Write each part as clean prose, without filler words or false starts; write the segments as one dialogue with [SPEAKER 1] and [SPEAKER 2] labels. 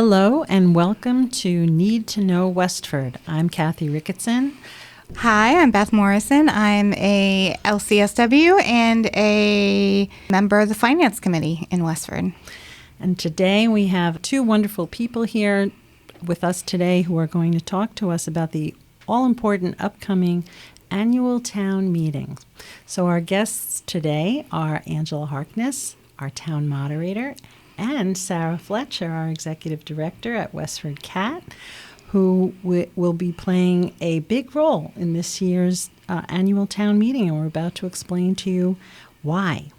[SPEAKER 1] Hello and welcome to Need to Know Westford. I'm Kathy Ricketson.
[SPEAKER 2] Hi, I'm Beth Morrison. I'm a LCSW and a member of the Finance Committee in Westford.
[SPEAKER 1] And today we have two wonderful people here with us today who are going to talk to us about the all-important upcoming annual town meeting. So our guests today are Angela Harkness, our town moderator, and Sarah Fletcher, our executive director at WestfordCAT, who will be playing a big role in this year's annual town meeting, and we're about to explain to you why.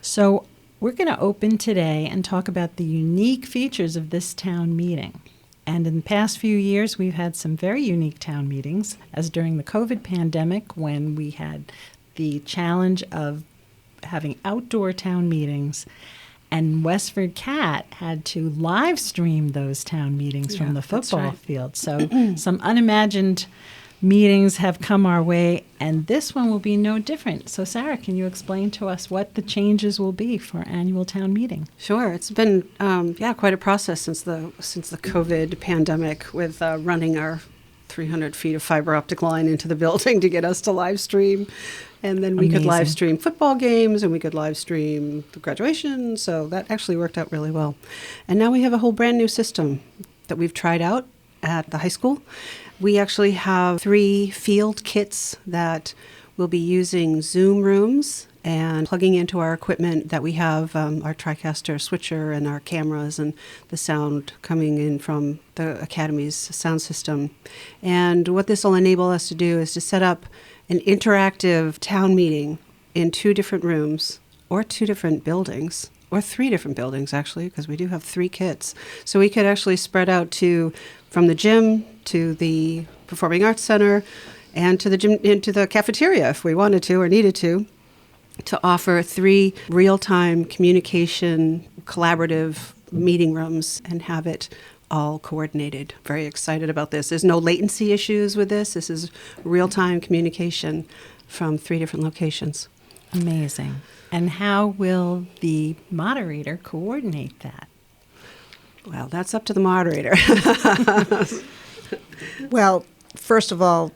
[SPEAKER 1] So we're going to open today and talk about the unique features of this town meeting. And in the past few years, we've had some very unique town meetings, as during the COVID pandemic, when we had the challenge of having outdoor town meetings, and WestfordCAT had to live stream those town meetings from the football field. So some unimagined meetings have come our way, and this one will be no different. So Sarah, can you explain to us what the changes will be for annual town meeting?
[SPEAKER 3] Sure. It's been quite a process since the COVID pandemic with running our 300 feet of fiber optic line into the building to get us to live stream. And then we could live stream football games, and we could live stream the graduation. So that actually worked out really well. And now we have a whole brand new system that we've tried out at the high school. We actually have 3 field kits that will be using Zoom rooms and plugging into our equipment that we have, our TriCaster switcher and our cameras and the sound coming in from the Academy's sound system. And what this will enable us to do is to set up an interactive town meeting in 2 different rooms or 2 different buildings, or 3 different buildings actually, because we do have 3 kits. So we could actually spread out from the gym to the Performing Arts Center and to the gym, into the cafeteria if we wanted to or needed to offer 3 real-time communication, collaborative meeting rooms and have it all coordinated. Very excited about this. There's no latency issues with this. This is real-time communication from 3 different locations.
[SPEAKER 1] Amazing. And how will the moderator coordinate that?
[SPEAKER 3] Well, that's up to the moderator.
[SPEAKER 4] Well, first of all,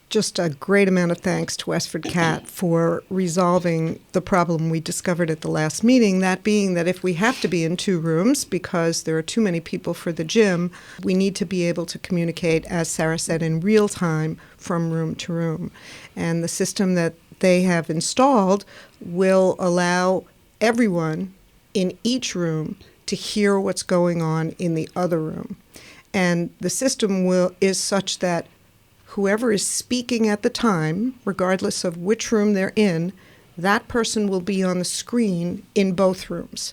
[SPEAKER 4] just a great amount of thanks to WestfordCAT for resolving the problem we discovered at the last meeting, that being that if we have to be in 2 rooms because there are too many people for the gym, we need to be able to communicate, as Sarah said, in real time from room to room. And the system that they have installed will allow everyone in each room to hear what's going on in the other room. And the system is such that whoever is speaking at the time, regardless of which room they're in, that person will be on the screen in both rooms.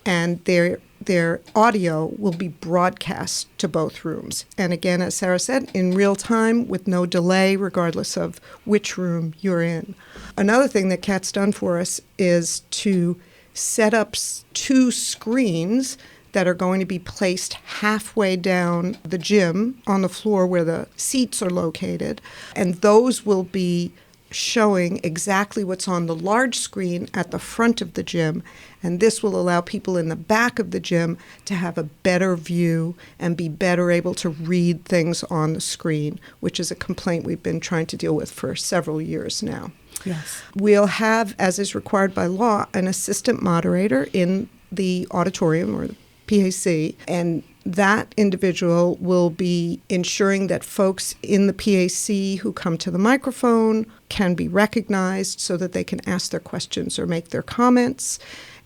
[SPEAKER 4] And their audio will be broadcast to both rooms. And again, as Sarah said, in real time with no delay, regardless of which room you're in. Another thing that CAT's done for us is to set up 2 screens that are going to be placed halfway down the gym on the floor where the seats are located. And those will be showing exactly what's on the large screen at the front of the gym. And this will allow people in the back of the gym to have a better view and be better able to read things on the screen, which is a complaint we've been trying to deal with for several years now.
[SPEAKER 1] Yes.
[SPEAKER 4] We'll have, as is required by law, an assistant moderator in the auditorium or the PAC, and that individual will be ensuring that folks in the PAC who come to the microphone can be recognized so that they can ask their questions or make their comments.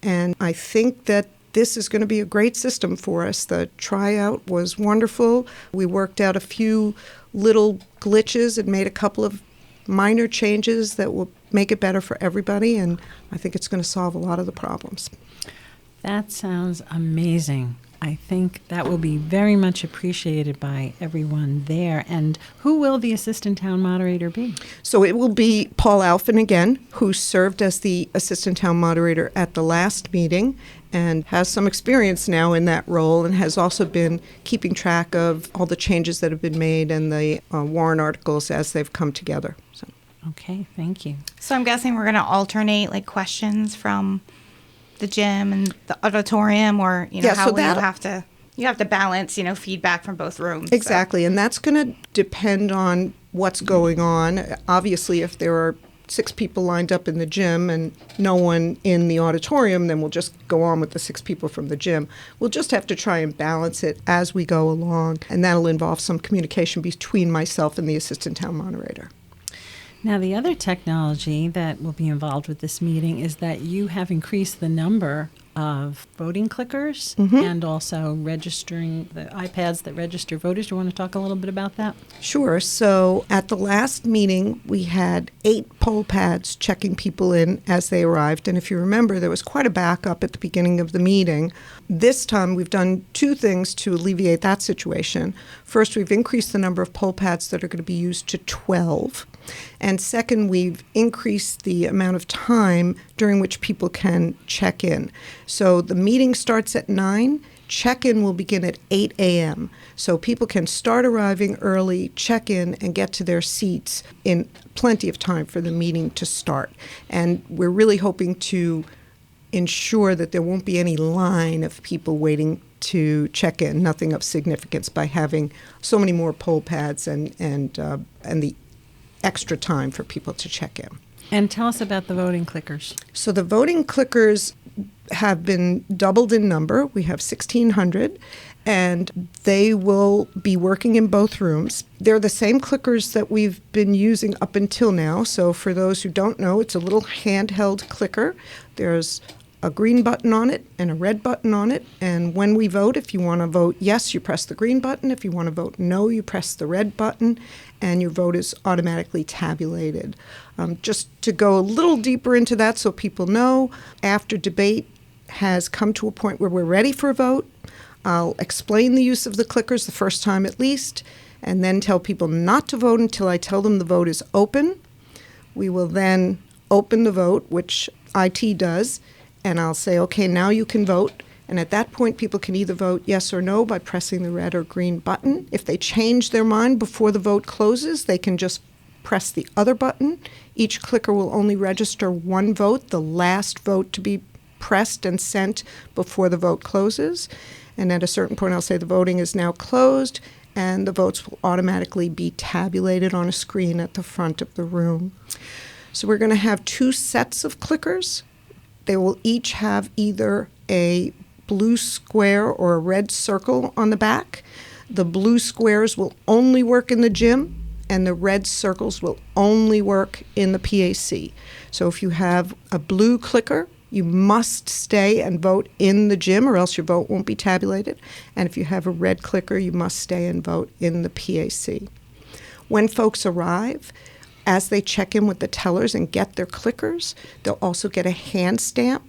[SPEAKER 4] And I think that this is going to be a great system for us. The tryout was wonderful. We worked out a few little glitches and made a couple of minor changes that will make it better for everybody, and I think it's going to solve a lot of the problems.
[SPEAKER 1] That sounds amazing. I think that will be very much appreciated by everyone there. And who will the assistant town moderator be?
[SPEAKER 4] So it will be Paul Alphin again, who served as the assistant town moderator at the last meeting and has some experience now in that role and has also been keeping track of all the changes that have been made and the warrant articles as they've come together. So.
[SPEAKER 1] Okay, thank you.
[SPEAKER 2] So I'm guessing we're going to alternate like questions from the gym and the auditorium, or how will you have to? You have to balance, feedback from both rooms.
[SPEAKER 4] Exactly, and that's going to depend on what's going on. Obviously, if there are 6 people lined up in the gym and no one in the auditorium, then we'll just go on with the 6 people from the gym. We'll just have to try and balance it as we go along, and that'll involve some communication between myself and the assistant town moderator.
[SPEAKER 1] Now, the other technology that will be involved with this meeting is that you have increased the number of voting clickers and also registering the iPads that register voters. Do you want to talk a little bit about that?
[SPEAKER 4] Sure. So at the last meeting, we had 8 poll pads checking people in as they arrived. And if you remember, there was quite a backup at the beginning of the meeting. This time, we've done 2 things to alleviate that situation. First, we've increased the number of poll pads that are going to be used to 12. And second, we've increased the amount of time during which people can check in. So the meeting starts at 9. Check-in will begin at 8 a.m. So people can start arriving early, check in, and get to their seats in plenty of time for the meeting to start. And we're really hoping to ensure that there won't be any line of people waiting to check in, nothing of significance, by having so many more poll pads and the extra time for people to check in.
[SPEAKER 1] And tell us about the voting clickers.
[SPEAKER 4] So the voting clickers have been doubled in number. We have 1,600, and they will be working in both rooms. They're the same clickers that we've been using up until now. So for those who don't know, it's a little handheld clicker. There's a green button on it and a red button on it. And when we vote, if you want to vote yes, you press the green button. If you want to vote no, you press the red button, and your vote is automatically tabulated. Just to go a little deeper into that so people know, after debate has come to a point where we're ready for a vote, I'll explain the use of the clickers the first time at least, and then tell people not to vote until I tell them the vote is open. We will then open the vote, which IT does, and I'll say, okay, now you can vote. And at that point, people can either vote yes or no by pressing the red or green button. If they change their mind before the vote closes, they can just press the other button. Each clicker will only register one vote, the last vote to be pressed and sent before the vote closes. And at a certain point, I'll say the voting is now closed, and the votes will automatically be tabulated on a screen at the front of the room. So we're going to have 2 sets of clickers. They will each have either a blue square or a red circle on the back. The blue squares will only work in the gym, and the red circles will only work in the PAC. So if you have a blue clicker, you must stay and vote in the gym, or else your vote won't be tabulated. And if you have a red clicker, you must stay and vote in the PAC. When folks arrive, as they check in with the tellers and get their clickers, they'll also get a hand stamp,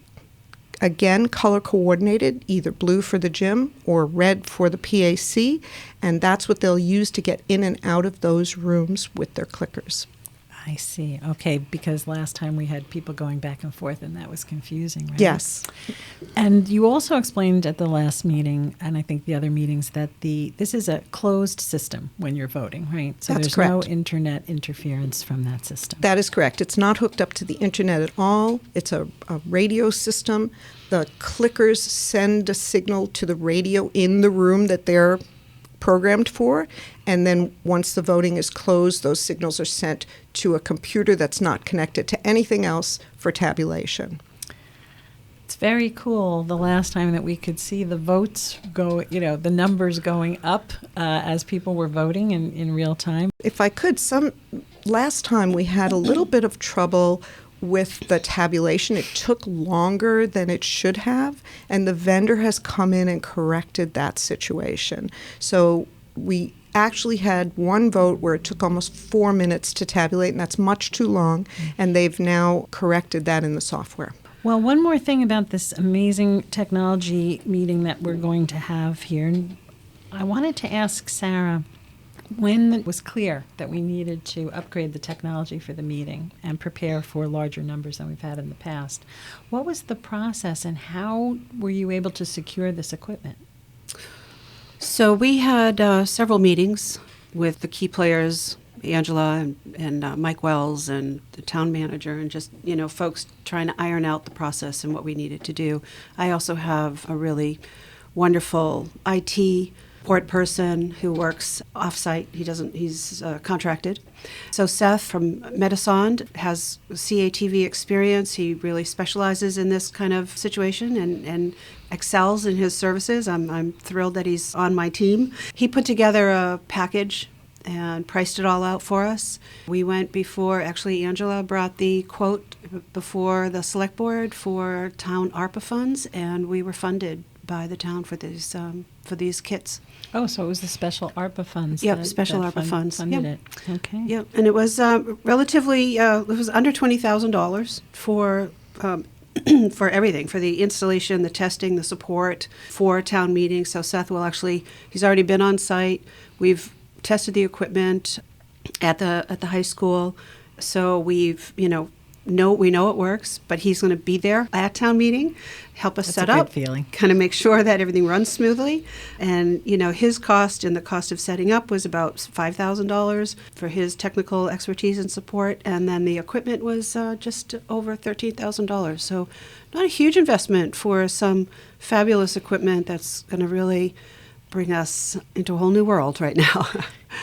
[SPEAKER 4] again, color coordinated, either blue for the gym or red for the PAC, and that's what they'll use to get in and out of those rooms with their clickers.
[SPEAKER 1] I see. Okay, because last time we had people going back and forth, and that was confusing, right?
[SPEAKER 4] Yes.
[SPEAKER 1] And you also explained at the last meeting, and I think the other meetings, that this is a closed system when you're voting, right? So
[SPEAKER 4] That's
[SPEAKER 1] there's
[SPEAKER 4] correct.
[SPEAKER 1] no internet interference from that system.
[SPEAKER 4] That is correct. It's not hooked up to the internet at all. It's a radio system. The clickers send a signal to the radio in the room that they're programmed for, and then once the voting is closed, those signals are sent to a computer that's not connected to anything else for tabulation.
[SPEAKER 1] It's very cool the last time that we could see the votes go, the numbers going up as people were voting in real time.
[SPEAKER 4] If I could, last time we had a little bit of trouble with the tabulation. It took longer than it should have, and the vendor has come in and corrected that situation. So we actually had one vote where it took almost 4 minutes to tabulate, and that's much too long, and they've now corrected that in the software.
[SPEAKER 1] Well, one more thing about this amazing technology meeting that we're going to have here. I wanted to ask Sarah, when it was clear that we needed to upgrade the technology for the meeting and prepare for larger numbers than we've had in the past, what was the process and how were you able to secure this equipment?
[SPEAKER 3] So we had several meetings with the key players, Angela and Mike Wells and the town manager, and just, folks trying to iron out the process and what we needed to do. I also have a really wonderful IT support person who works off-site. He's contracted. So Seth from Medisond has CATV experience. He really specializes in this kind of situation and excels in his services. I'm thrilled that he's on my team. He put together a package and priced it all out for us. We went before, actually Angela brought the quote before the select board for town ARPA funds, and we were funded by the town for these kits.
[SPEAKER 1] Oh, so it was the special ARPA funds.
[SPEAKER 3] Yep, special ARPA funds.
[SPEAKER 1] Funded
[SPEAKER 3] Yep.
[SPEAKER 1] it. Okay.
[SPEAKER 3] Yep, and it was relatively, it was under $20,000 for for everything, for the installation, the testing, the support for town meetings. So Seth will he's already been on site. We've tested the equipment at the high school. So we know it works, but he's going to be there at town meeting, help us set
[SPEAKER 1] a
[SPEAKER 3] up,
[SPEAKER 1] good feeling.
[SPEAKER 3] kind of make sure that everything runs smoothly. And, his cost and the cost of setting up was about $5,000 for his technical expertise and support. And then the equipment was just over $13,000. So not a huge investment for some fabulous equipment that's going to really bring us into a whole new world right now.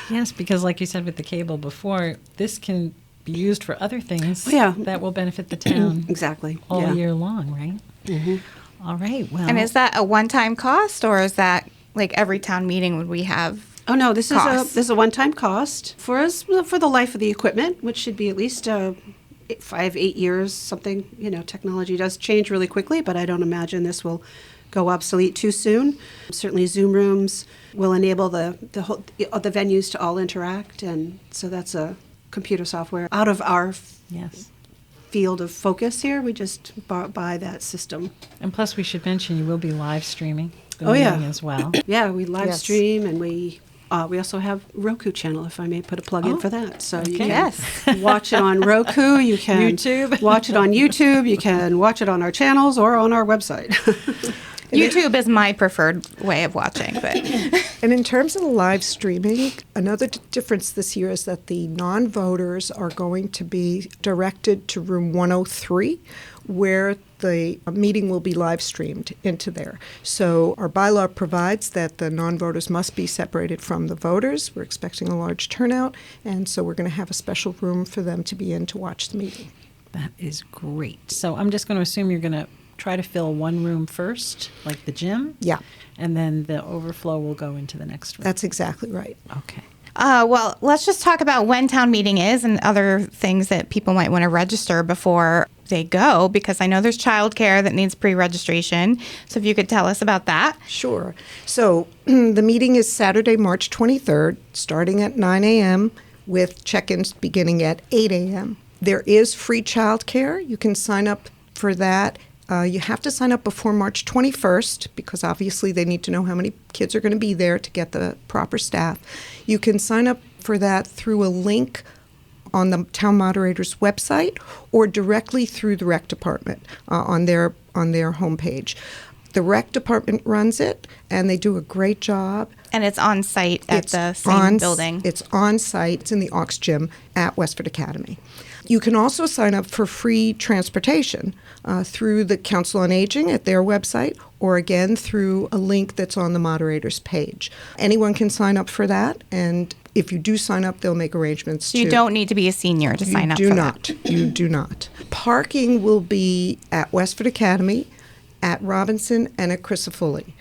[SPEAKER 1] Yes, because like you said with the cable before, this can be used for other things that will benefit the town
[SPEAKER 3] Exactly.
[SPEAKER 1] all year long, right? Mm-hmm. All right. Well,
[SPEAKER 2] And is that a one-time cost, or is that like every town meeting would we have?
[SPEAKER 3] Oh no, this
[SPEAKER 2] costs?
[SPEAKER 3] is a one-time cost for us for the life of the equipment, which should be at least 5-8 years. Something technology does change really quickly, but I don't imagine this will go obsolete too soon. Certainly, Zoom rooms will enable the venues to all interact, and so that's a computer software out of our field of focus here. We just buy that system.
[SPEAKER 1] And plus, we should mention you will be live streaming the meeting as well.
[SPEAKER 3] Yeah, we live stream, and we also have Roku channel, if I may put a plug in for that. So you can watch it on Roku. You can
[SPEAKER 1] YouTube.
[SPEAKER 3] Watch it on YouTube. You can watch it on our channels or on our website.
[SPEAKER 2] YouTube is my preferred way of watching, but
[SPEAKER 4] And in terms of the live streaming, another difference this year is that the non-voters are going to be directed to room 103, where the meeting will be live streamed into there. So our bylaw provides that the non-voters must be separated from the voters. We're expecting a large turnout, and so we're going to have a special room for them to be in to watch the meeting.
[SPEAKER 1] That is great. So I'm just going to assume you're going to try to fill one room first, like the gym?
[SPEAKER 4] Yeah.
[SPEAKER 1] And then the overflow will go into the next room.
[SPEAKER 4] That's exactly right.
[SPEAKER 1] Okay.
[SPEAKER 2] well, let's just talk about when town meeting is and other things that people might want to register before they go, because I know there's childcare that needs pre-registration. So if you could tell us about that.
[SPEAKER 4] Sure. So the meeting is Saturday, March 23rd, starting at 9 a.m. with check-ins beginning at 8 a.m. There is free childcare. You can sign up for that. You have to sign up before March 21st because obviously they need to know how many kids are going to be there to get the proper staff. You can sign up for that through a link on the town moderator's website or directly through the rec department on their homepage. The rec department runs it, and they do a great job.
[SPEAKER 2] And it's on site at the same building.
[SPEAKER 4] It's on site. It's in the Aux Gym at Westford Academy. You can also sign up for free transportation through the Council on Aging at their website, or again through a link that's on the moderator's page. Anyone can sign up for that, and if you do sign up, they'll make arrangements.
[SPEAKER 2] So you don't need to be a senior to sign up for that.
[SPEAKER 4] You do not. Parking will be at Westford Academy, at Robinson, and at Crisafulli.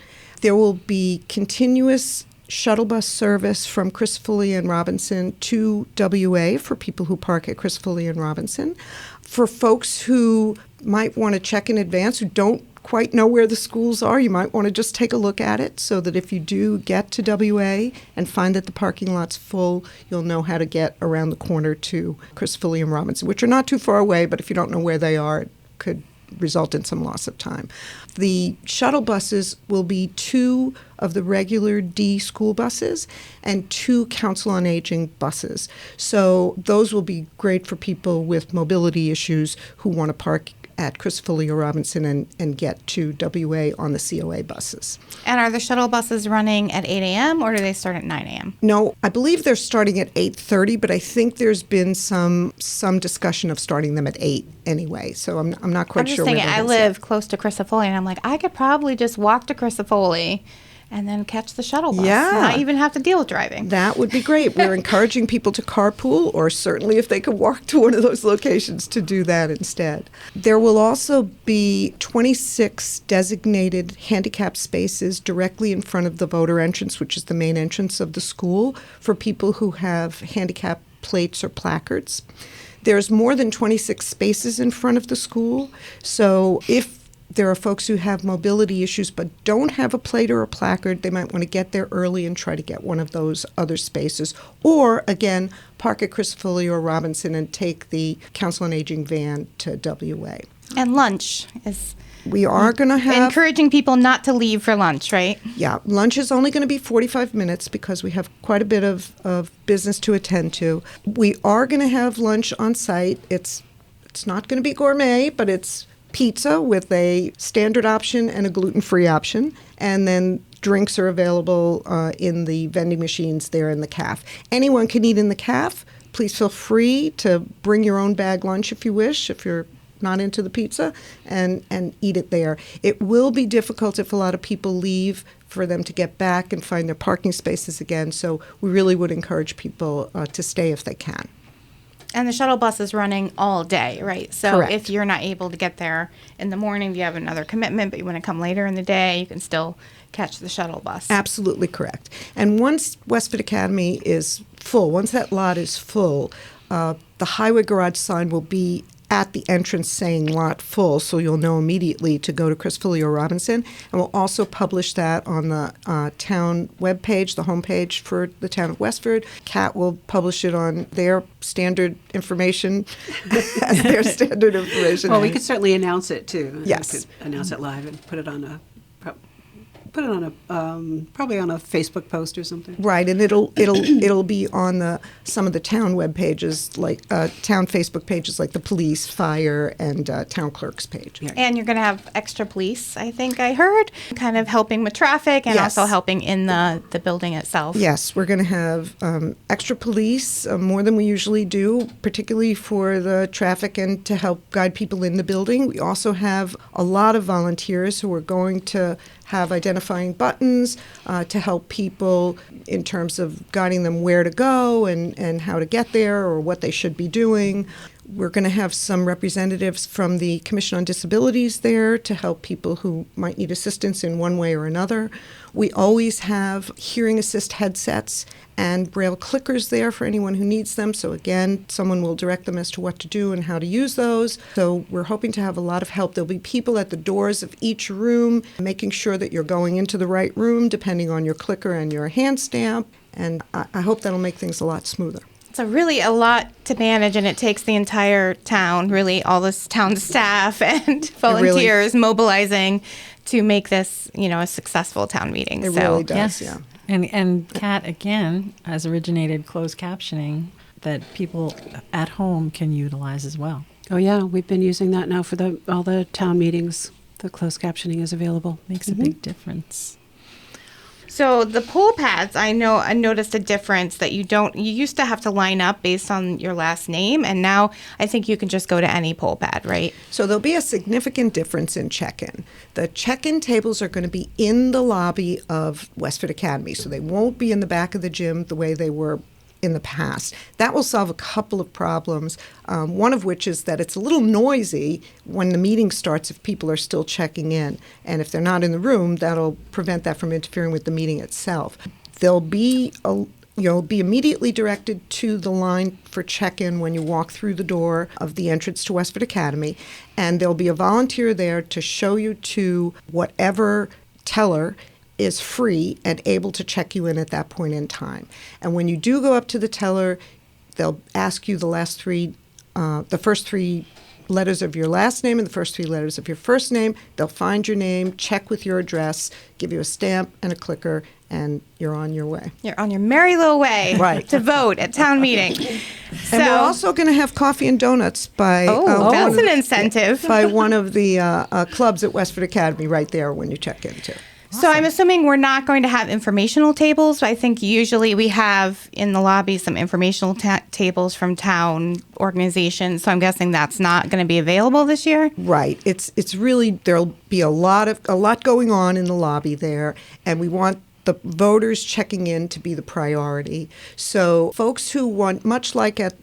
[SPEAKER 4] There will be continuous shuttle bus service from Crisafulli and Robinson to WA for people who park at Crisafulli and Robinson. For folks who might want to check in advance, who don't quite know where the schools are, you might want to just take a look at it so that if you do get to WA and find that the parking lot's full, you'll know how to get around the corner to Crisafulli and Robinson, which are not too far away, but if you don't know where they are, it could result in some loss of time. The shuttle buses will be 2 of the regular D school buses and 2 Council on Aging buses. So those will be great for people with mobility issues who want to park at Crisafulli or Robinson and get to WA on the COA buses.
[SPEAKER 2] And are the shuttle buses running at 8 a.m. or do they start at 9 a.m.?
[SPEAKER 4] No, I believe they're starting at 8:30, but I think there's been some discussion of starting them at 8 anyway. So I'm not quite
[SPEAKER 2] I'm just
[SPEAKER 4] sure.
[SPEAKER 2] thinking,
[SPEAKER 4] where that
[SPEAKER 2] I
[SPEAKER 4] is
[SPEAKER 2] live
[SPEAKER 4] yet.
[SPEAKER 2] close to Crisafulli, and I'm like, I could probably just walk to Crisafulli and then catch the shuttle bus.
[SPEAKER 4] Yeah.
[SPEAKER 2] Not even have to deal with driving.
[SPEAKER 4] That would be great. We're encouraging people to carpool, or certainly if they could walk to one of those locations, to do that instead. There will also be 26 designated handicap spaces directly in front of the voter entrance, which is the main entrance of the school, for people who have handicap plates or placards. There's more than 26 spaces in front of the school, so if there are folks who have mobility issues but don't have a plate or a placard, they might want to get there early and try to get one of those other spaces. Or, again, park at Crisafulli or Robinson and take the Council on Aging van to WA.
[SPEAKER 2] And lunch is
[SPEAKER 4] We are going to have...
[SPEAKER 2] encouraging people not to leave for lunch, right?
[SPEAKER 4] Yeah, lunch is only going to be 45 minutes because we have quite a bit of business to attend to. We are going to have lunch on site. It's not going to be gourmet, but it's pizza with a standard option and a gluten-free option. And then drinks are available in the vending machines there in the CAF. Anyone can eat in the CAF. Please feel free to bring your own bag lunch if you wish, if you're not into the pizza, and eat it there. It will be difficult if a lot of people leave for them to get back and find their parking spaces again. So we really would encourage people to stay if they can.
[SPEAKER 2] And the shuttle bus is running all day, right? So
[SPEAKER 4] Correct.
[SPEAKER 2] if you're not able to get there in the morning, if you have another commitment, but you want to come later in the day, you can still catch the shuttle bus.
[SPEAKER 4] Absolutely correct. And once Westford Academy is full, once that lot is full, the highway garage sign will be at the entrance saying lot full, so you'll know immediately to go to Crisafulli or Robinson. And we'll also publish that on the town webpage, the homepage for the town of Westford. CAT will publish it on their standard information, their standard information.
[SPEAKER 3] Well, we could certainly announce it too.
[SPEAKER 4] Yes.
[SPEAKER 3] We could announce it live and put it on a probably on a Facebook post or something.
[SPEAKER 4] Right, and it'll be on some of the town web pages, like town Facebook pages, like the police, fire, and town clerk's page.
[SPEAKER 3] Yeah.
[SPEAKER 2] And you're going to have extra police, I think I heard, kind of helping with traffic and
[SPEAKER 4] Yes.
[SPEAKER 2] also helping in the building itself.
[SPEAKER 4] Yes, we're going to have extra police, more than we usually do, particularly for the traffic and to help guide people in the building. We also have a lot of volunteers who are going to have identifying buttons to help people in terms of guiding them where to go and how to get there or what they should be doing. We're going to have some representatives from the Commission on Disabilities there to help people who might need assistance in one way or another. We always have hearing assist headsets and braille clickers there for anyone who needs them. So again, someone will direct them as to what to do and how to use those. So we're hoping to have a lot of help. There'll be people at the doors of each room, making sure that you're going into the right room, depending on your clicker and your hand stamp. And I hope that'll make things a lot smoother.
[SPEAKER 2] It's really a lot to manage, and it takes the entire town, really, all this town staff and volunteers mobilizing to make this, a successful town meeting.
[SPEAKER 4] It really does, yeah.
[SPEAKER 1] And CAT, again, has originated closed captioning that people at home can utilize as well.
[SPEAKER 3] Oh yeah, we've been using that now for all the town meetings. The closed captioning is available.
[SPEAKER 1] Makes a big difference.
[SPEAKER 2] So the poll pads, I noticed a difference that you used to have to line up based on your last name, and now I think you can just go to any poll pad, right?
[SPEAKER 4] So there'll be a significant difference in check-in. The check-in tables are going to be in the lobby of Westford Academy, so they won't be in the back of the gym the way they were in the past. That will solve a couple of problems, one of which is that it's a little noisy when the meeting starts if people are still checking in. And if they're not in the room, that'll prevent that from interfering with the meeting itself. They'll be be immediately directed to the line for check-in when you walk through the door of the entrance to Westford Academy, and there'll be a volunteer there to show you to whatever teller is free and able to check you in at that point in time. And when you do go up to the teller, they'll ask you the first three letters of your last name and the first three letters of your first name. They'll find your name, check with your address, give you a stamp and a clicker, and you're on your way.
[SPEAKER 2] You're on your merry little way
[SPEAKER 4] Right.
[SPEAKER 2] to vote at town meeting.
[SPEAKER 4] And we're also going to have coffee and donuts by
[SPEAKER 2] that's an incentive.
[SPEAKER 4] by one of the clubs at Westford Academy right there when you check in too.
[SPEAKER 2] So I'm assuming we're not going to have informational tables. I think usually we have in the lobby some informational tables from town organizations. So I'm guessing that's not going to be available this year.
[SPEAKER 4] Right. It's really, there'll be a lot going on in the lobby there, and we want the voters checking in to be the priority. So folks who want, much like at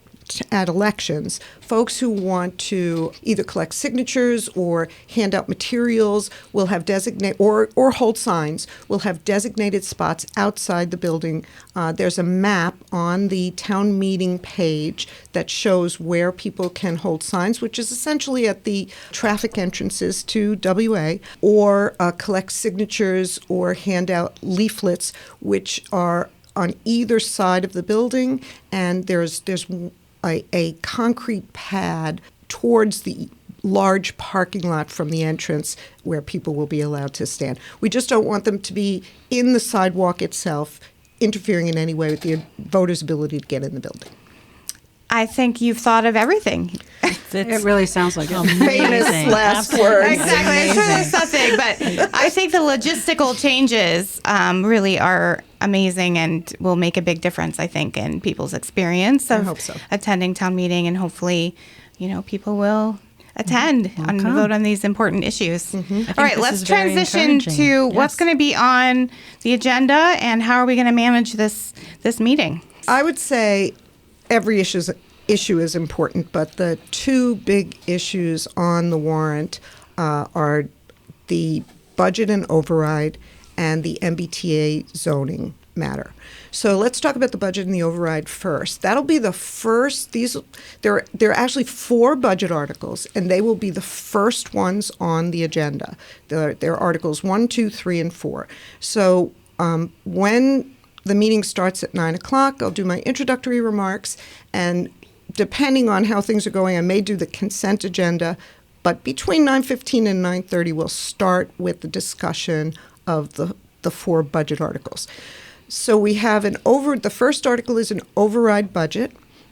[SPEAKER 4] elections, folks who want to either collect signatures or hand out materials will have or hold signs, will have designated spots outside the building. There's a map on the town meeting page that shows where people can hold signs, which is essentially at the traffic entrances to WA, or collect signatures or hand out leaflets, which are on either side of the building, and there's a concrete pad towards the large parking lot from the entrance where people will be allowed to stand. We just don't want them to be in the sidewalk itself, interfering in any way with the voters' ability to get in the building.
[SPEAKER 2] I think you've thought of everything.
[SPEAKER 3] It really sounds like it.
[SPEAKER 4] Famous last words.
[SPEAKER 2] Exactly. I'm sure there's something, but I think the logistical changes really are amazing and will make a big difference, I think, in people's experience of
[SPEAKER 4] hope so.
[SPEAKER 2] attending town meeting, and hopefully, people will attend and vote on these important issues. All right, let's transition to what's going to be on the agenda and how are we going to manage this meeting.
[SPEAKER 4] I would say every issue is important, but the two big issues on the warrant are the budget and override and the MBTA zoning matter. So let's talk about the budget and the override first. That'll be the first. There are actually 4 budget articles, and they will be the first ones on the agenda. They're articles 1, 2, 3, and 4. So when the meeting starts at 9 o'clock, I'll do my introductory remarks, and depending on how things are going, I may do the consent agenda, but between 9:15 and 9:30, we'll start with the discussion of the 4 budget articles. So we have the first article is an override budget,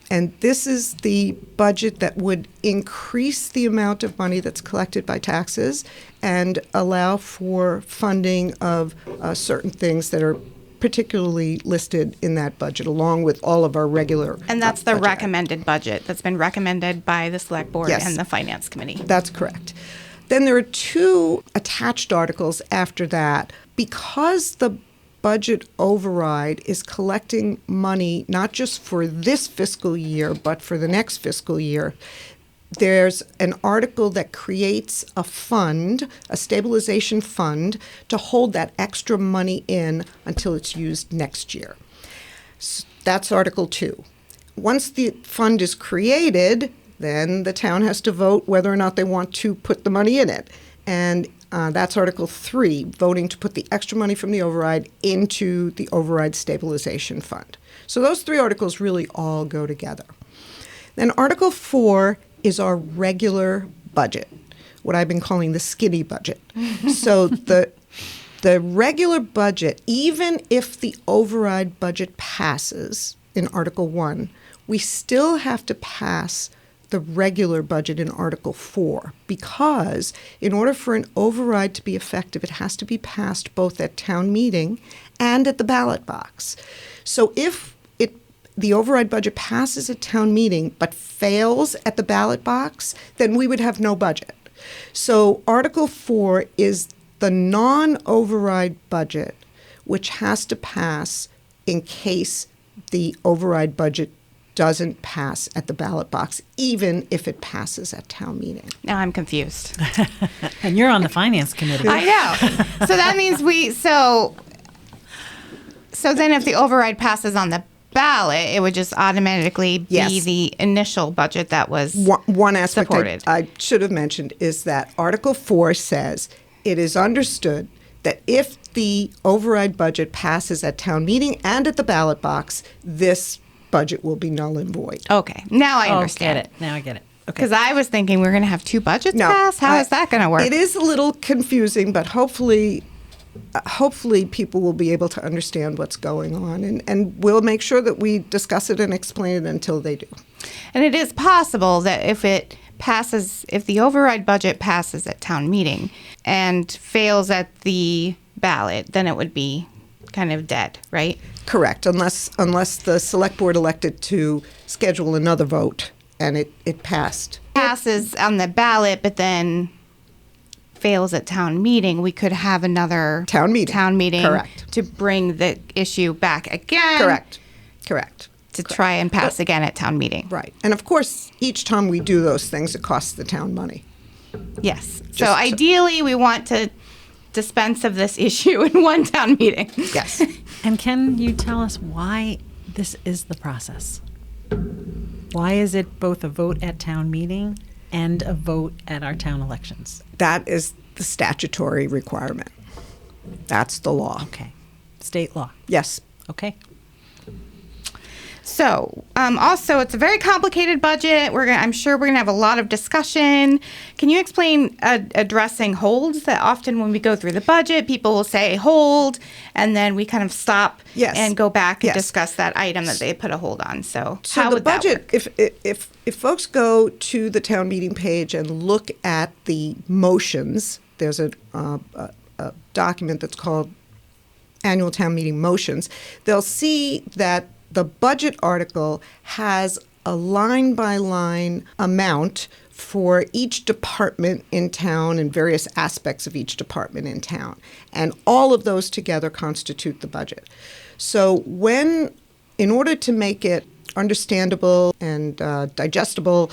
[SPEAKER 4] and this is the budget that would increase the amount of money that's collected by taxes and allow for funding of certain things that are particularly listed in that budget, along with all of our regular.
[SPEAKER 2] And that's the recommended budget that's been recommended by the Select Board and the Finance Committee.
[SPEAKER 4] That's correct. Then there are 2 attached articles after that. Because the budget override is collecting money not just for this fiscal year, but for the next fiscal year, there's an article that creates a fund, a stabilization fund, to hold that extra money in until it's used next year. So that's Article 2. Once the fund is created, then the town has to vote whether or not they want to put the money in it. And that's Article 3, voting to put the extra money from the override into the override stabilization fund. So those 3 articles really all go together. Then Article 4 is our regular budget, what I've been calling the skinny budget. So the regular budget, even if the override budget passes in Article 1, we still have to pass the regular budget in Article 4, because in order for an override to be effective, it has to be passed both at town meeting and at the ballot box. So if the override budget passes at town meeting but fails at the ballot box, then we would have no budget. So Article 4 is the non-override budget, which has to pass in case the override budget doesn't pass at the ballot box, even if it passes at town meeting.
[SPEAKER 2] Now I'm confused.
[SPEAKER 1] And you're on the Finance Committee.
[SPEAKER 2] I know. So that means so then if the override passes on the ballot, it would just automatically be the initial budget that was
[SPEAKER 4] one aspect
[SPEAKER 2] supported.
[SPEAKER 4] I should have mentioned is that Article 4 says it is understood that if the override budget passes at town meeting and at the ballot box, this budget will be null and void.
[SPEAKER 2] Okay. Now I understand.
[SPEAKER 1] Get it. Now I get it. Okay.
[SPEAKER 2] Because I was thinking we're going to have 2 budgets pass. How is that going to work?
[SPEAKER 4] It is a little confusing, but hopefully hopefully people will be able to understand what's going on, and we'll make sure that we discuss it and explain it until they do.
[SPEAKER 2] And it is possible that if the override budget passes at town meeting and fails at the ballot, then it would be kind of dead, right?
[SPEAKER 4] Correct, unless the select board elected to schedule another vote and it passed.
[SPEAKER 2] Passes on the ballot, but then fails at town meeting, we could have another
[SPEAKER 4] Town meeting. Correct.
[SPEAKER 2] To bring the issue back again.
[SPEAKER 4] Correct.
[SPEAKER 2] To try and pass again at town meeting.
[SPEAKER 4] Right. And of course, each time we do those things, it costs the town money.
[SPEAKER 2] Yes. So ideally, we want to dispense of this issue in one town meeting.
[SPEAKER 4] Yes.
[SPEAKER 1] And can you tell us why this is the process? Why is it both a vote at town meeting and a vote at our town elections?
[SPEAKER 4] That is the statutory requirement. That's the law.
[SPEAKER 1] Okay. State law.
[SPEAKER 4] Yes.
[SPEAKER 1] Okay.
[SPEAKER 2] So, also, it's a very complicated budget. I'm sure we're going to have a lot of discussion. Can you explain addressing holds? That often when we go through the budget, people will say hold, and then we kind of stop and go back and discuss that item that they put a hold on. So how
[SPEAKER 4] the
[SPEAKER 2] would
[SPEAKER 4] budget,
[SPEAKER 2] that work?
[SPEAKER 4] if folks go to the town meeting page and look at the motions, there's a document that's called Annual Town Meeting Motions. They'll see that the budget article has a line-by-line amount for each department in town and various aspects of each department in town. And all of those together constitute the budget. So in order to make it understandable and digestible,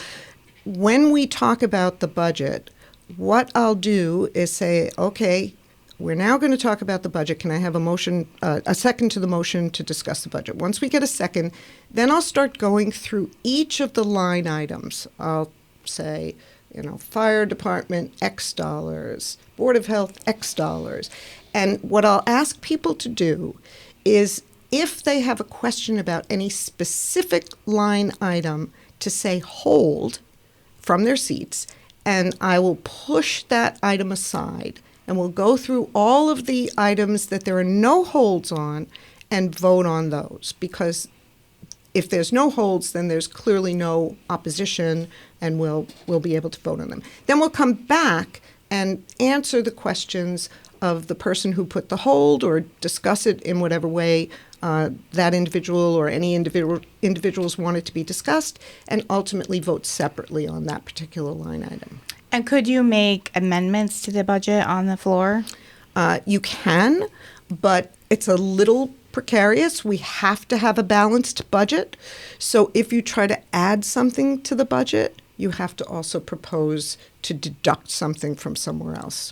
[SPEAKER 4] when we talk about the budget, what I'll do is say, okay, we're now going to talk about the budget. Can I have a second to the motion to discuss the budget? Once we get a second, then I'll start going through each of the line items. I'll say, fire department, X dollars, Board of Health, X dollars. And what I'll ask people to do is, if they have a question about any specific line item, to say hold from their seats, and I will push that item aside. And we'll go through all of the items that there are no holds on and vote on those. Because if there's no holds, then there's clearly no opposition, and we'll be able to vote on them. Then we'll come back and answer the questions of the person who put the hold, or discuss it in whatever way that individual or any individuals want it to be discussed, and ultimately vote separately on that particular line item.
[SPEAKER 2] And could you make amendments to the budget on the floor?
[SPEAKER 4] You can, but it's a little precarious. We have to have a balanced budget. So if you try to add something to the budget, you have to also propose to deduct something from somewhere else.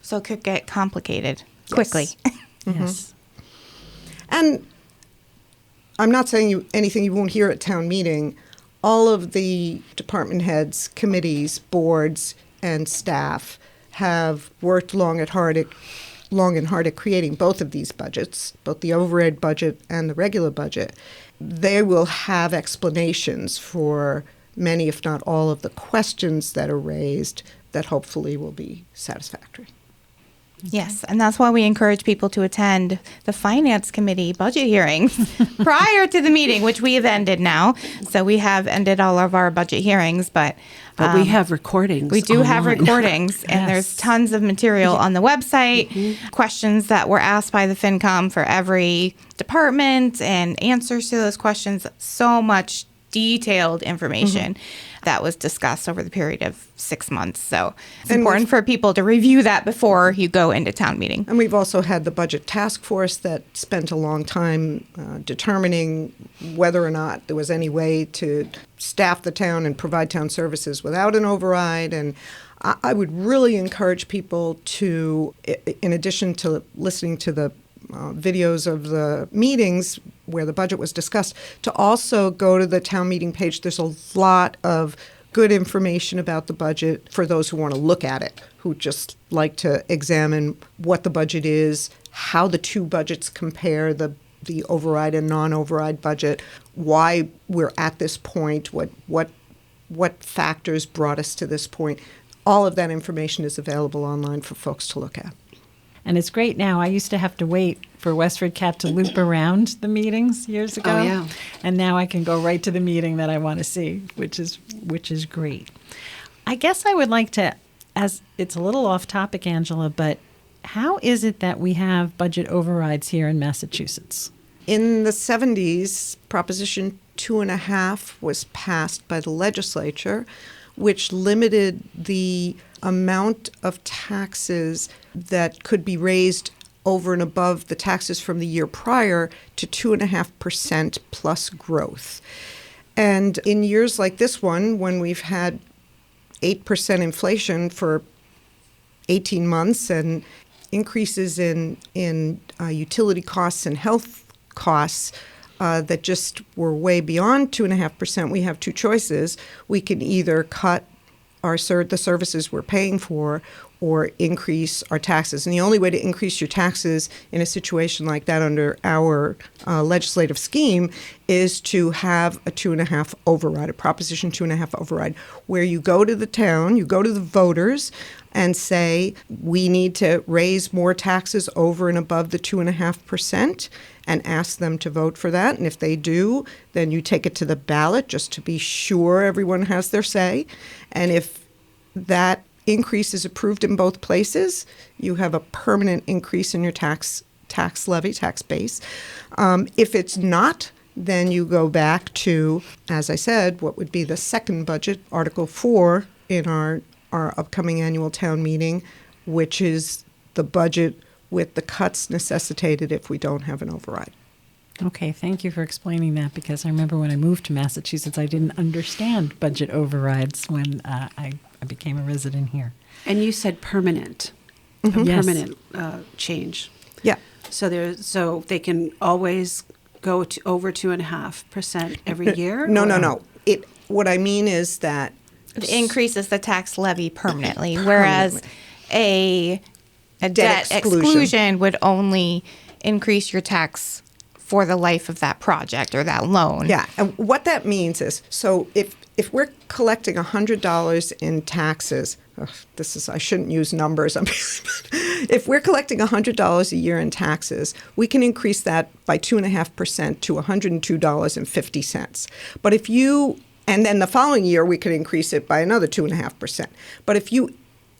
[SPEAKER 2] So it could get complicated quickly.
[SPEAKER 1] Yes.
[SPEAKER 4] And I'm not saying anything you won't hear at town meeting. All of the department heads, committees, boards, and staff have worked long and hard at creating both of these budgets, both the override budget and the regular budget. They will have explanations for many, if not all, of the questions that are raised that hopefully will be satisfactory.
[SPEAKER 2] Yes, and that's why we encourage people to attend the Finance Committee budget hearings prior to the meeting, which we have ended now. So we have ended all of our budget hearings, but
[SPEAKER 3] we have recordings.
[SPEAKER 2] We do have
[SPEAKER 3] online.
[SPEAKER 2] recordings, and there's tons of material on the website, questions that were asked by the FinCom for every department, and answers to those questions. So much detailed information that was discussed over the period of 6 months. So it's important for people to review that before you go into town meeting.
[SPEAKER 4] And we've also had the budget task force that spent a long time determining whether or not there was any way to staff the town and provide town services without an override. And I would really encourage people to, in addition to listening to the videos of the meetings where the budget was discussed, to also go to the town meeting page. There's a lot of good information about the budget for those who want to look at it, who just like to examine what the budget is, how the two budgets compare, the override and non-override budget, why we're at this point, what factors brought us to this point. All of that information is available online for folks to look at.
[SPEAKER 1] And it's great now. I used to have to wait for WestfordCAT to loop around the meetings years ago.
[SPEAKER 3] Oh, yeah.
[SPEAKER 1] And now I can go right to the meeting that I want to see, which is great. I guess I would like to, as it's a little off topic, Angela, but how is it that we have budget overrides here in Massachusetts?
[SPEAKER 4] In the 70s, Proposition 2.5 was passed by the legislature, which limited the amount of taxes that could be raised over and above the taxes from the year prior to 2.5% plus growth. And in years like this one, when we've had 8% inflation for 18 months and increases in utility costs and health costs that just were way beyond 2.5%, we have two choices. We can either cut the services we're paying for or increase our taxes. And the only way to increase your taxes in a situation like that under our legislative scheme is to have a 2.5 override, a Proposition 2.5 override, where you go to the town, you go to the voters and say, we need to raise more taxes over and above the 2.5%, and ask them to vote for that. And if they do, then you take it to the ballot just to be sure everyone has their say. And if that increase is approved in both places, you have a permanent increase in your tax levy, tax base. If it's not, then you go back to, as I said, what would be the second budget, Article 4 in our upcoming annual town meeting, which is the budget with the cuts necessitated if we don't have an override.
[SPEAKER 1] Okay, thank you for explaining that, because I remember when I moved to Massachusetts, I didn't understand budget overrides when I became a resident here.
[SPEAKER 3] And you said permanent,
[SPEAKER 1] Yes.
[SPEAKER 3] permanent change.
[SPEAKER 4] Yeah.
[SPEAKER 3] So they can always go to over 2.5% every year?
[SPEAKER 4] No. What I mean is that
[SPEAKER 2] It increases the tax levy permanently, whereas a debt exclusion would only increase your tax for the life of that project or that loan.
[SPEAKER 4] Yeah, and what that means is, so if we're collecting $100 in taxes, I shouldn't use numbers. If we're collecting $100 a year in taxes, we can increase that by 2.5% to $102.50. But and then the following year we could increase it by another 2.5%. But if you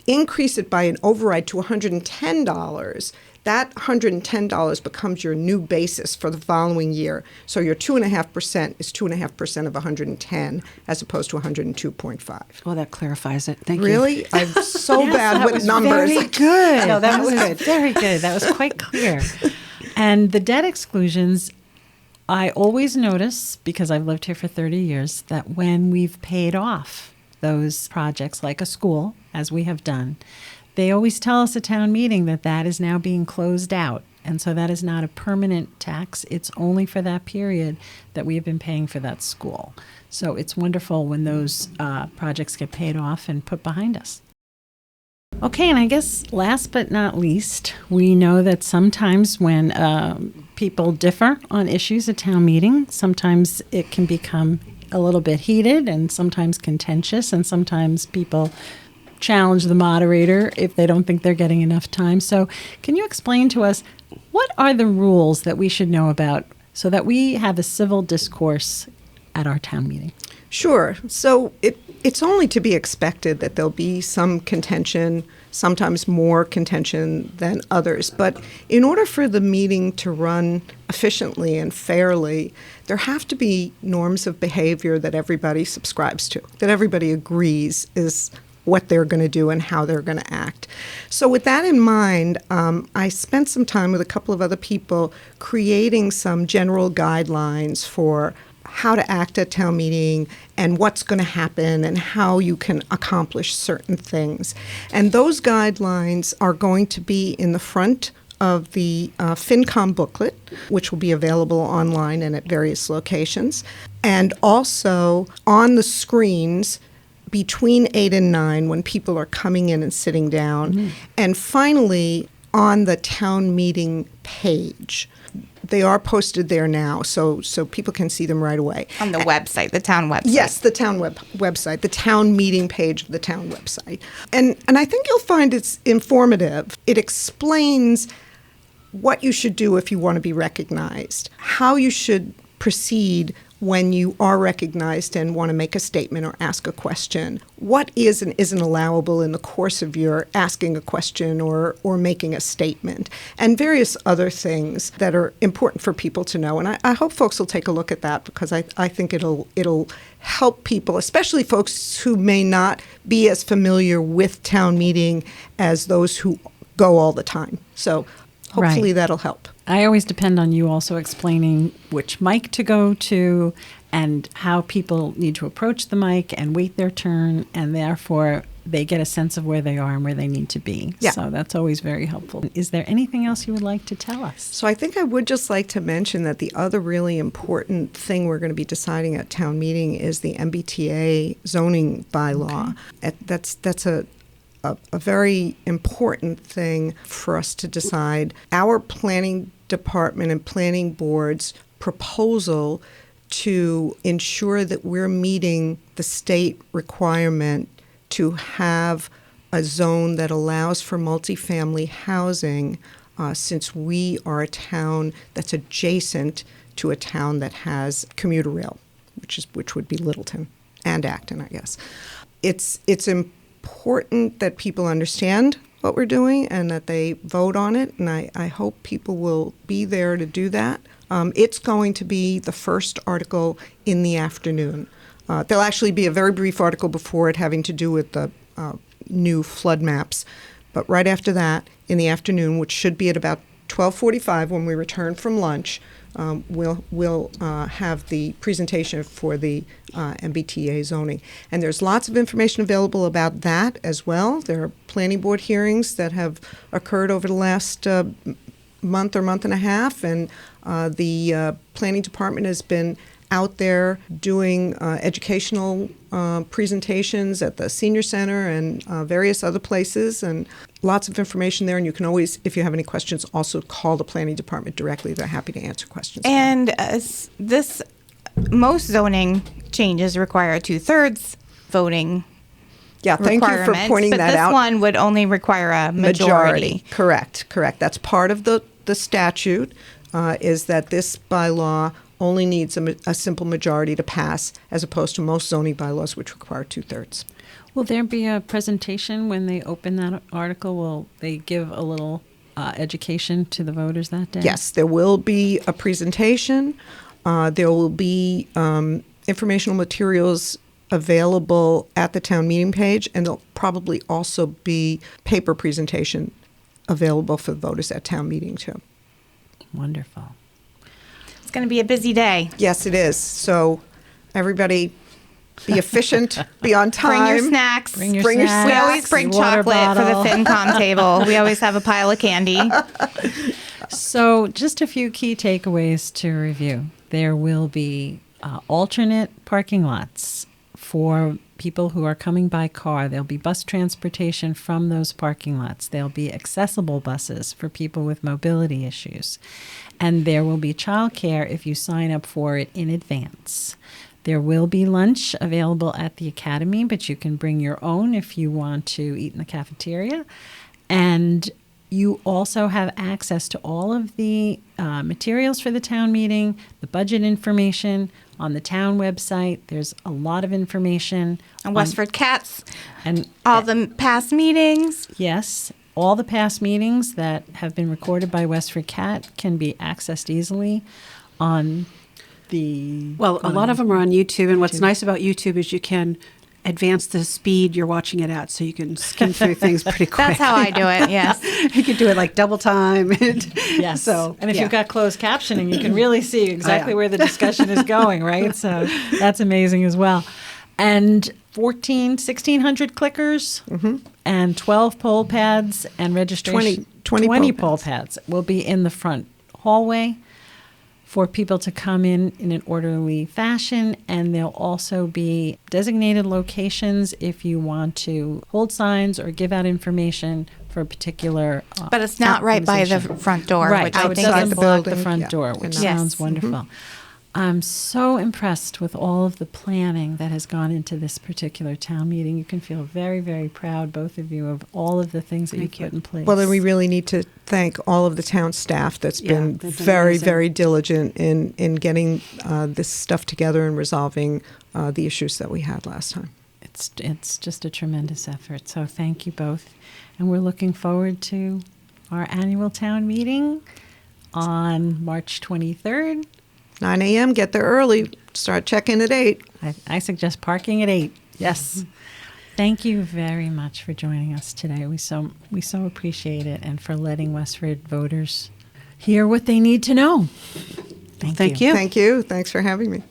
[SPEAKER 4] increase it by an override to $110, that $110 becomes your new basis for the following year. So your 2.5% is 2.5% of 110 as opposed to 102.5.
[SPEAKER 3] Well, that clarifies it. Thank you.
[SPEAKER 4] Really? I'm so bad
[SPEAKER 1] that
[SPEAKER 4] with
[SPEAKER 1] was
[SPEAKER 4] numbers.
[SPEAKER 1] Very good. No, that was good. Very good. That was quite clear. And the debt exclusions, I always notice, because I've lived here for 30 years, that when we've paid off those projects, like a school, as we have done, they always tell us at town meeting that is now being closed out. And so that is not a permanent tax. It's only for that period that we have been paying for that school. So it's wonderful when those projects get paid off and put behind us. Okay, and I guess last but not least, we know that sometimes when people differ on issues at town meeting, sometimes it can become a little bit heated and sometimes contentious, and sometimes people challenge the moderator if they don't think they're getting enough time. So can you explain to us, what are the rules that we should know about so that we have a civil discourse at our town meeting?
[SPEAKER 4] Sure. So it's only to be expected that there'll be some contention, sometimes more contention than others. But in order for the meeting to run efficiently and fairly, there have to be norms of behavior that everybody subscribes to, that everybody agrees is what they're going to do and how they're going to act. So with that in mind, I spent some time with a couple of other people creating some general guidelines for how to act at town meeting and what's going to happen and how you can accomplish certain things. And those guidelines are going to be in the front of the FinCom booklet, which will be available online and at various locations, and also on the screens between 8 and 9 when people are coming in and sitting down. Mm-hmm. And finally, on the town meeting page, they are posted there now, so people can see them right away.
[SPEAKER 2] On the website, the town website.
[SPEAKER 4] Yes, the town website, the town meeting page of the town website. And I think you'll find it's informative. It explains what you should do if you want to be recognized, how you should proceed when you are recognized and want to make a statement or ask a question, what is and isn't allowable in the course of your asking a question or making a statement, and various other things that are important for people to know. And I hope folks will take a look at that, because I think it'll help people, especially folks who may not be as familiar with town meeting as those who go all the time. So hopefully that'll help.
[SPEAKER 1] I always depend on you also explaining which mic to go to and how people need to approach the mic and wait their turn, and therefore they get a sense of where they are and where they need to be.
[SPEAKER 4] Yeah.
[SPEAKER 1] So that's always very helpful. Is there anything else you would like to tell us?
[SPEAKER 4] So I think I would just like to mention that the other really important thing we're going to be deciding at town meeting is the MBTA zoning bylaw. Okay. That's a very important thing for us to decide. Our planning department and planning board's proposal to ensure that we're meeting the state requirement to have a zone that allows for multifamily housing, since we are a town that's adjacent to a town that has commuter rail, which would be Littleton and Acton, I guess. It's important that people understand what we're doing and that they vote on it, and I hope people will be there to do that. It's going to be the first article in the afternoon. There'll actually be a very brief article before it having to do with the new flood maps, but right after that, in the afternoon, which should be at about 12:45 when we return from lunch, we'll have the presentation for the MBTA zoning. And there's lots of information available about that as well. There are planning board hearings that have occurred over the last month or month and a half, and the planning department has been out there doing educational presentations at the senior center and various other places, and lots of information there. And you can always, if you have any questions, also call the planning department directly. They're happy to answer questions.
[SPEAKER 2] And most zoning changes require a 2/3 voting.
[SPEAKER 4] Yeah, thank you for pointing that out.
[SPEAKER 2] But this one would only require a majority.
[SPEAKER 4] Correct. That's part of the statute, is that this bylaw only needs a simple majority to pass, as opposed to most zoning bylaws, which require 2/3.
[SPEAKER 1] Will there be a presentation when they open that article? Will they give a little education to the voters that day?
[SPEAKER 4] Yes, there will be a presentation. There will be informational materials available at the town meeting page, and there'll probably also be paper presentation available for the voters at town meeting too.
[SPEAKER 1] Wonderful.
[SPEAKER 2] It's going to be a busy day.
[SPEAKER 4] Yes, it is. So everybody be efficient, be on time.
[SPEAKER 2] Bring your snacks.
[SPEAKER 1] Bring your snacks.
[SPEAKER 2] We always bring chocolate for the FinCom table. We always have a pile of candy.
[SPEAKER 1] So just a few key takeaways to review. There will be alternate parking lots for people who are coming by car. There'll be bus transportation from those parking lots. There'll be accessible buses for people with mobility issues. And there will be childcare if you sign up for it in advance. There will be lunch available at the academy, but you can bring your own if you want to eat in the cafeteria. And you also have access to all of the materials for the town meeting, the budget information on the town website. There's a lot of information
[SPEAKER 2] on WestfordCATs
[SPEAKER 1] and
[SPEAKER 2] all the past meetings.
[SPEAKER 1] Yes, all the past meetings that have been recorded by WestfordCAT can be accessed easily on the...
[SPEAKER 3] Well, a lot of them are on YouTube, and what's nice about YouTube is you can advance the speed you're watching it at, so you can skim through things pretty quick.
[SPEAKER 2] That's how I do it, yes.
[SPEAKER 3] You can do it like double time.
[SPEAKER 1] Yes.
[SPEAKER 3] So,
[SPEAKER 1] and if you've got closed captioning, you can really see exactly where the discussion is going, right? So that's amazing as well. And 1,600 clickers and 12 poll pads and registration.
[SPEAKER 4] 20
[SPEAKER 1] poll pads will be in the front hallway for people to come in an orderly fashion, and there'll also be designated locations if you want to hold signs or give out information for a particular
[SPEAKER 2] But it's not right by the
[SPEAKER 1] organization.
[SPEAKER 2] front door,
[SPEAKER 1] Right,
[SPEAKER 2] which
[SPEAKER 1] so
[SPEAKER 2] I
[SPEAKER 1] it
[SPEAKER 2] think
[SPEAKER 1] doesn't
[SPEAKER 2] is
[SPEAKER 4] the
[SPEAKER 1] block the
[SPEAKER 4] building,
[SPEAKER 1] front
[SPEAKER 4] yeah.
[SPEAKER 1] door, which
[SPEAKER 4] Yes.
[SPEAKER 1] sounds wonderful. I'm so impressed with all of the planning that has gone into this particular town meeting. You can feel very, very proud, both of you, of all of the things that you've put in place.
[SPEAKER 4] Well, then we really need to thank all of the town staff that's
[SPEAKER 3] Yeah,
[SPEAKER 4] been
[SPEAKER 3] they've been
[SPEAKER 4] very,
[SPEAKER 3] amazing.
[SPEAKER 4] very diligent in getting this stuff together and resolving the issues that we had last time.
[SPEAKER 1] It's just a tremendous effort. So thank you both. And we're looking forward to our annual town meeting on March 23rd.
[SPEAKER 4] 9 a.m., get there early, start checking at 8.
[SPEAKER 1] I suggest parking at 8. Yes. Thank you very much for joining us today. We so appreciate it, and for letting Westford voters hear what they need to know. Thank you.
[SPEAKER 3] You.
[SPEAKER 4] Thank you. Thanks for having me.